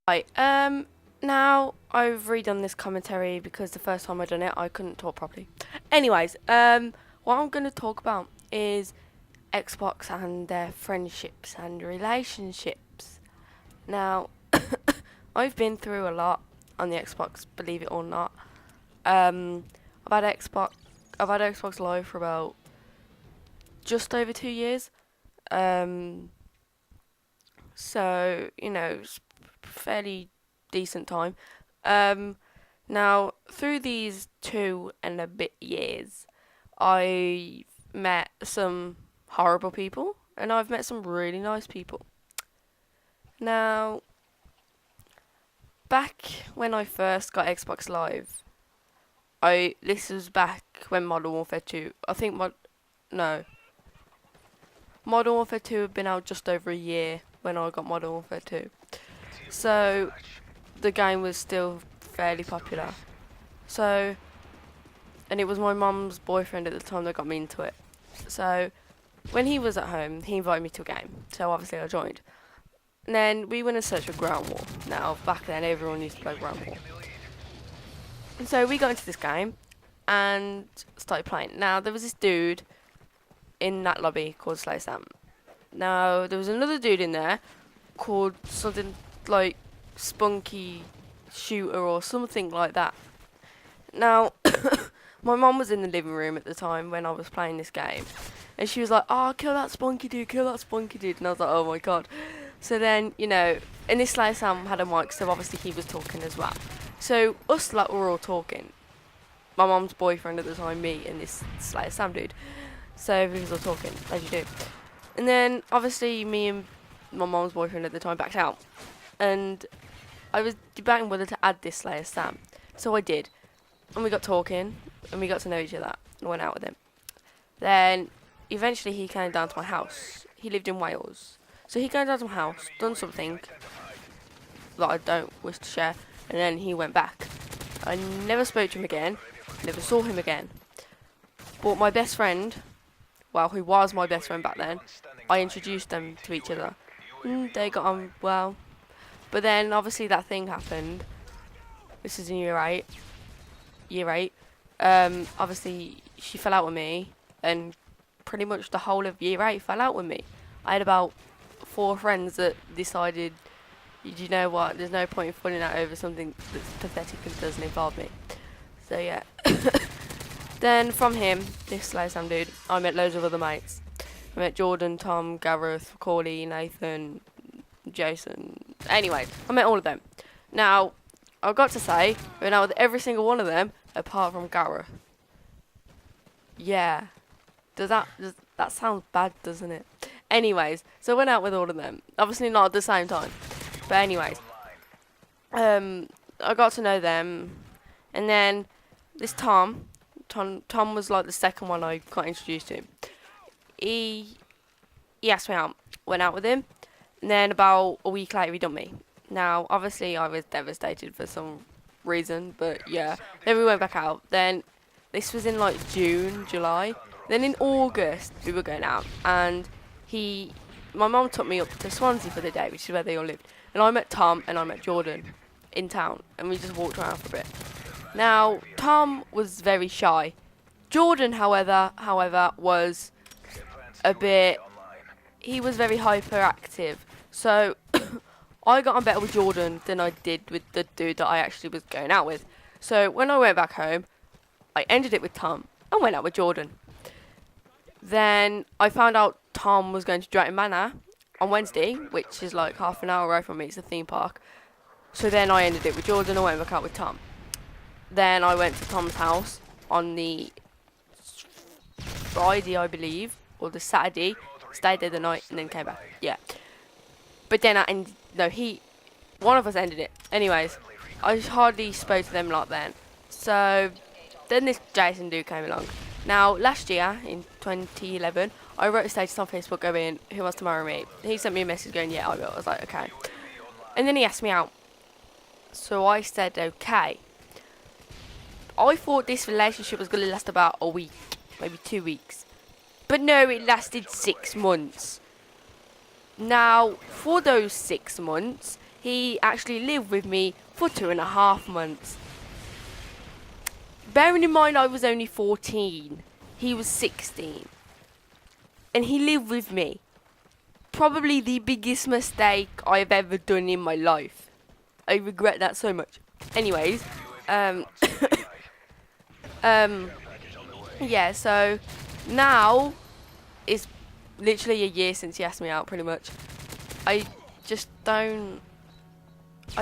Right, now I've redone this commentary because the first time I done it, I couldn't talk properly. Anyways, what I'm going to talk about is Xbox and their friendships and relationships. Now, I've been through a lot on the Xbox, believe it or not. I've had Xbox Live for about just over 2 years. So it's fairly decent time. Now through these 2 and a bit years, I met some horrible people and I've met some really nice people. Now, back when I first got Xbox Live, this was back when Modern Warfare 2. I think Modern Warfare 2 had been out just over a year when I got Modern Warfare 2. So the game was still fairly popular. So, and it was my mum's boyfriend at the time that got me into it. So when he was at home, he invited me to a game. So obviously I joined. And then we went and searched for Ground War. Now, back then everyone used to play Ground War. And so we got into this game and started playing. Now, there was this dude in that lobby called Slay Sam. Now, there was another dude in there called something like Spunky Shooter or something like that. Now, my mum was in the living room at the time when I was playing this game. And she was like, "Oh, kill that spunky dude, kill that spunky dude." And I was like, "Oh my god." So then, and this Slay Sam had a mic, so obviously he was talking as well. So us lot were all talking. My mum's boyfriend at the time, me, and this Slay Sam dude. So we was all talking, as you do. And then, obviously, me and my mum's boyfriend at the time backed out. And I was debating whether to add this Slayer Sam. So I did. And we got talking, and we got to know each other. I went out with him. Then, eventually, he came down to my house. He lived in Wales. So he came down to my house, done something that I don't wish to share, and then he went back. I never spoke to him again, never saw him again. But my best friend, well, who was my best friend back then, I introduced them to each other. They got on well. But then, obviously, that thing happened. This is in year 8. Obviously, she fell out with me, and pretty much the whole of year 8 fell out with me. I had about 4 friends that decided, you know what, there's no point in funning out over something that's pathetic and doesn't involve me. So, yeah. Then, from him, this Slay Sam dude, I met loads of other mates. I met Jordan, Tom, Gareth, Corley, Nathan, Jason. Anyway, I met all of them. Now, I've got to say, I went out with every single one of them, apart from Gareth. Yeah. That sounds bad, doesn't it? Anyways, so I went out with all of them. Obviously not at the same time. But anyways. I got to know them. And then, this Tom was like the second one I got introduced to. He asked me out. Went out with him. And then about a week later, he dumped me. Now, obviously, I was devastated for some reason, but yeah. Then we went back out. Then, this was in like June, July. Then in August, we were going out. And my mum took me up to Swansea for the day, which is where they all lived. And I met Tom and I met Jordan in town. And we just walked around for a bit. Now, Tom was very shy. Jordan, however, was he was very hyperactive. So, I got on better with Jordan than I did with the dude that I actually was going out with. So, when I went back home, I ended it with Tom and went out with Jordan. Then, I found out Tom was going to Drayton Manor on Wednesday, which is like half an hour away from me. It's a theme park. So then I ended it with Jordan and went back out with Tom. Then I went to Tom's house on the Friday, I believe, or the Saturday. Stayed there the night and then came back. Yeah. But then one of us ended it. Anyways, I hardly spoke to them like then. So then this Jason dude came along. Now, last year, in 2011, I wrote a status on Facebook going, "Who wants to marry me?" He sent me a message going, "Yeah, I will." I was like, okay. And then he asked me out. So I said, okay. I thought this relationship was going to last about a week, maybe 2 weeks. But no, it lasted 6 months. Now, for those 6 months, he actually lived with me for 2.5 months. Bearing in mind I was only 14, he was 16. And he lived with me. Probably the biggest mistake I've ever done in my life. I regret that so much. Anyways, yeah, so now it's literally a year since he asked me out, pretty much. I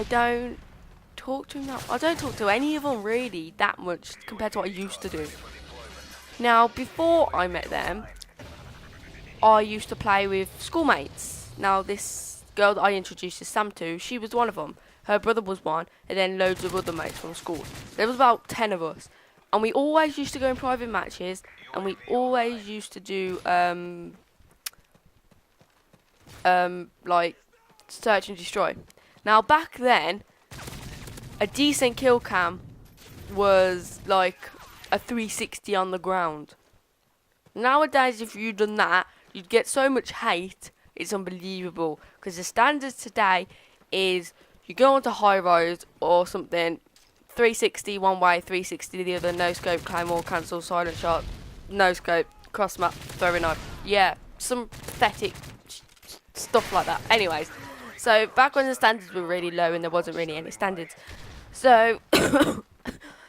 don't talk to him now. I don't talk to any of them really that much compared to what I used to do. Now, before I met them, I used to play with schoolmates. Now, this girl that I introduced Sam to, she was one of them. Her brother was one, and then loads of other mates from school. There was about 10 of us. And we always used to go in private matches, and we always used to do, like, search and destroy. Now, back then, a decent kill cam was like a 360 on the ground. Nowadays, if you'd done that, you'd get so much hate, it's unbelievable. Because the standards today is you go onto high rise or something, 360 one way, 360 the other, no scope, claymore, cancel, silent shot, no scope, cross map, throwing knife. Yeah, some pathetic stuff like that. Anyways, so back when the standards were really low and there wasn't really any standards. So,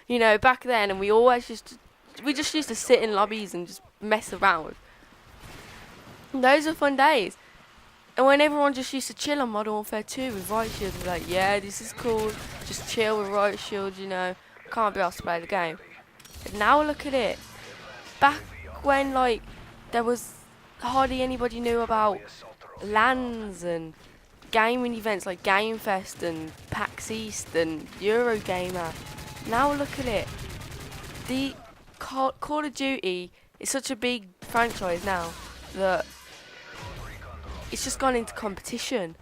you know, back then, and we just used to sit in lobbies and just mess around. And those were fun days. And when everyone just used to chill on Modern Warfare 2 with riot shields, like, yeah, this is cool, just chill with riot shields, you know, can't be asked to play the game. But now look at it. Back when, like, there was hardly anybody knew about LANs and gaming events like Game Fest and PAX East and Eurogamer. Now look at it. The Call of Duty is such a big franchise now that it's just gone into competition.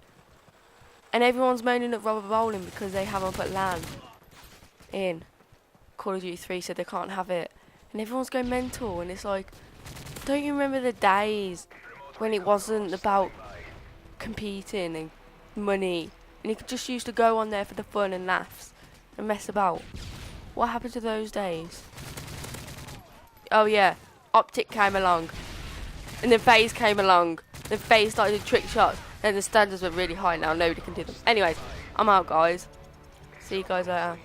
And everyone's moaning at Robert Bowling because they haven't put LAN in Call of Duty 3, so they can't have it. And everyone's going mental, and it's like, don't you remember the days when it wasn't about competing and money, and you could just used to go on there for the fun and laughs and mess about? What happened to those days? Oh yeah, Optic came along, and then FaZe came along, then FaZe started to trick shots, and the standards were really high. Now nobody can do them. Anyways, I'm out, guys. See you guys later.